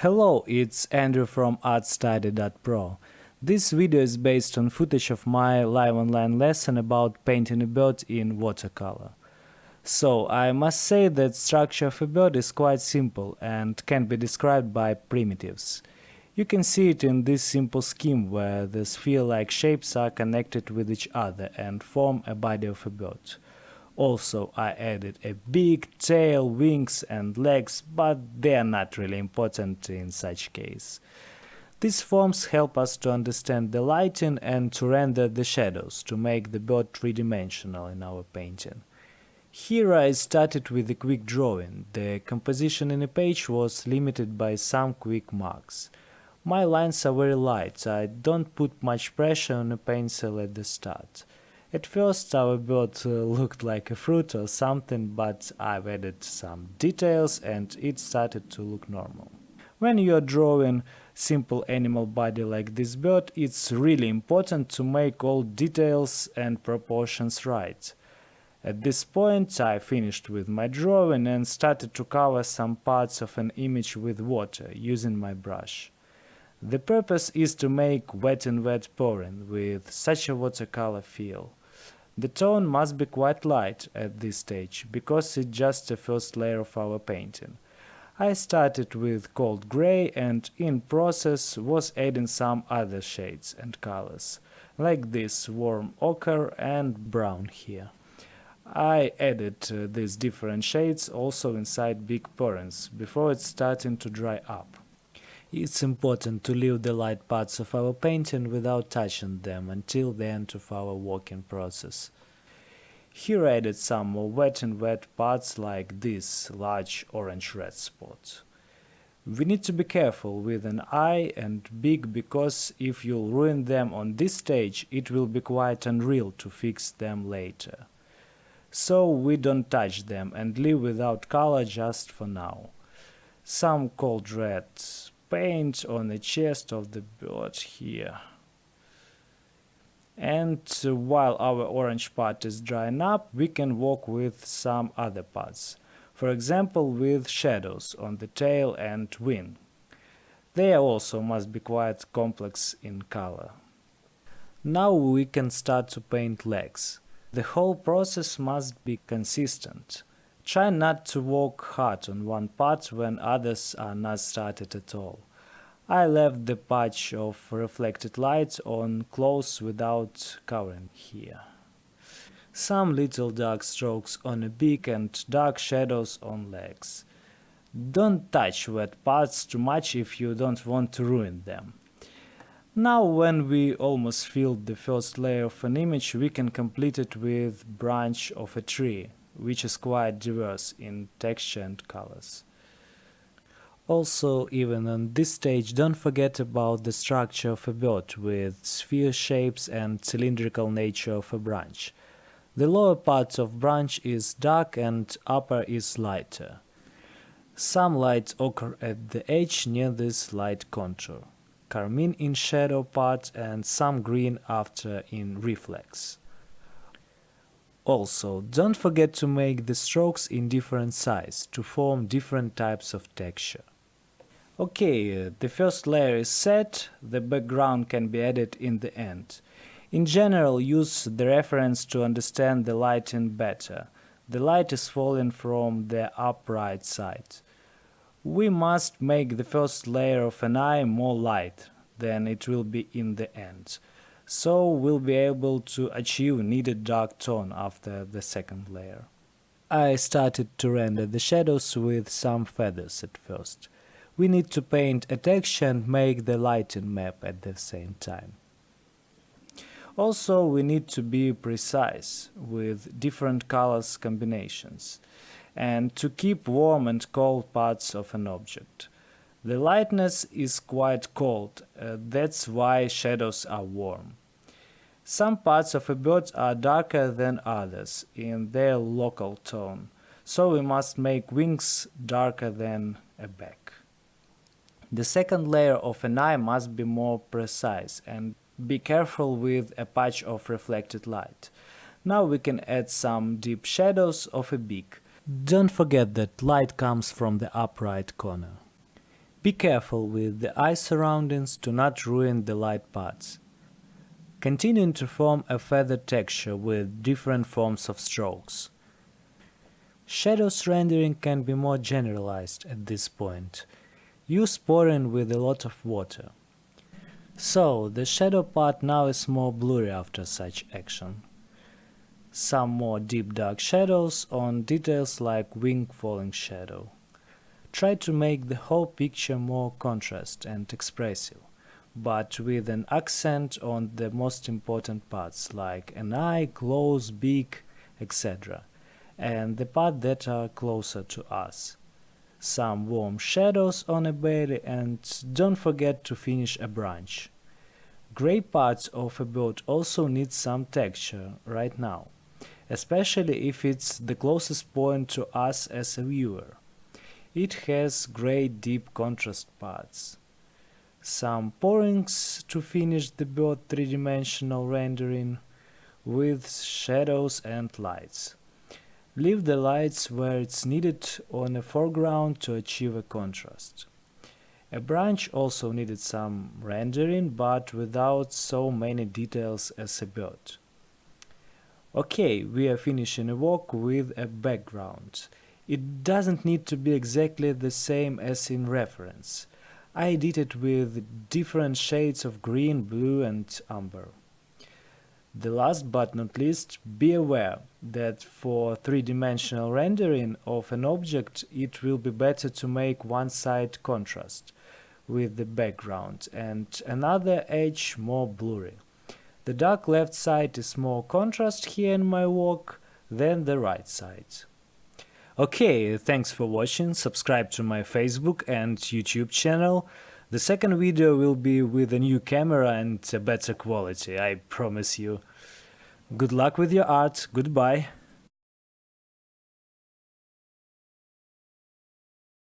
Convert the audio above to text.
Hello, it's Andrew from artstudy.pro. This video is based on footage of my live online lesson about painting a bird in watercolor. So, I must say that structure of a bird is quite simple and can be described by primitives. You can see it in this simple scheme where the sphere-like shapes are connected with each other and form a body of a bird. Also, I added a big tail, wings and legs, but they are not really important in such case. These forms help us to understand the lighting and to render the shadows to make the bird three-dimensional in our painting. Here I started with a quick drawing. The composition in a page was limited by some quick marks. My lines are very light, I don't put much pressure on a pencil at the start. At first our bird looked like a fruit or something, but I've added some details and it started to look normal. When you are drawing simple animal body like this bird, it's really important to make all details and proportions right. At this point I finished with my drawing and started to cover some parts of an image with water using my brush. The purpose is to make wet and wet pouring with such a watercolor feel. The tone must be quite light at this stage, because it's just the first layer of our painting. I started with cold gray and in process was adding some other shades and colors, like this warm ochre and brown here. I added these different shades also inside big pourings, before it's starting to dry up. It's important to leave the light parts of our painting without touching them until the end of our working process. Here I added some more wet and wet parts like this large orange-red spot. We need to be careful with an eye and beak, because if you'll ruin them on this stage, it will be quite unreal to fix them later. So we don't touch them and leave without color just for now. Some cold red paint on the chest of the bird here. And while our orange part is drying up, we can work with some other parts. For example, with shadows on the tail and wing. They also must be quite complex in color. Now we can start to paint legs. The whole process must be consistent. Try not to work hard on one part when others are not started at all. I left the patch of reflected light on close without covering here. Some little dark strokes on a beak and dark shadows on legs. Don't touch wet parts too much if you don't want to ruin them. Now, when we almost filled the first layer of an image, we can complete it with branch of a tree, which is quite diverse in texture and colors. Also, even on this stage, don't forget about the structure of a bird with sphere shapes and cylindrical nature of a branch. The lower part of branch is dark and upper is lighter. Some light occur at the edge near this light contour, carmine in shadow part and some green after in reflex. Also, don't forget to make the strokes in different size to form different types of texture. Okay, the first layer is set, the background can be added in the end. In general, use the reference to understand the lighting better. The light is falling from the upright side. We must make the first layer of an eye more light than it will be in the end. So we'll be able to achieve needed dark tone after the second layer. I started to render the shadows with some feathers at first. We need to paint a texture and make the lighting map at the same time. Also, we need to be precise with different colors combinations and to keep warm and cold parts of an object. The lightness is quite cold, that's why shadows are warm. Some parts of a bird are darker than others in their local tone, so we must make wings darker than a back. The second layer of an eye must be more precise and be careful with a patch of reflected light. Now we can add some deep shadows of a beak. Don't forget that light comes from the upright corner. Be careful with the eye surroundings to not ruin the light parts. Continuing to form a feather texture with different forms of strokes. Shadows rendering can be more generalized at this point. Use pouring with a lot of water. So, the shadow part now is more blurry after such action. Some more deep dark shadows on details like wing falling shadow. Try to make the whole picture more contrast and expressive, but with an accent on the most important parts like an eye, claws, beak, etc., and the parts that are closer to us. Some warm shadows on a belly, and don't forget to finish a branch. Gray parts of a bird also need some texture right now, especially if it's the closest point to us as a viewer. It has gray deep contrast parts. Some pourings to finish the bird three-dimensional rendering with shadows and lights. Leave the lights where it's needed on a foreground to achieve a contrast. A branch also needed some rendering, but without so many details as a bird. Okay, we are finishing a walk with a background. It doesn't need to be exactly the same as in reference. I did it with different shades of green, blue and amber. The last but not least, be aware that for three-dimensional rendering of an object it will be better to make one side contrast with the background and another edge more blurry. The dark left side is more contrast here in my work than the right side. Okay, thanks for watching, subscribe to my Facebook and YouTube channel. The second video will be with a new camera and a better quality, I promise you. Good luck with your art, goodbye.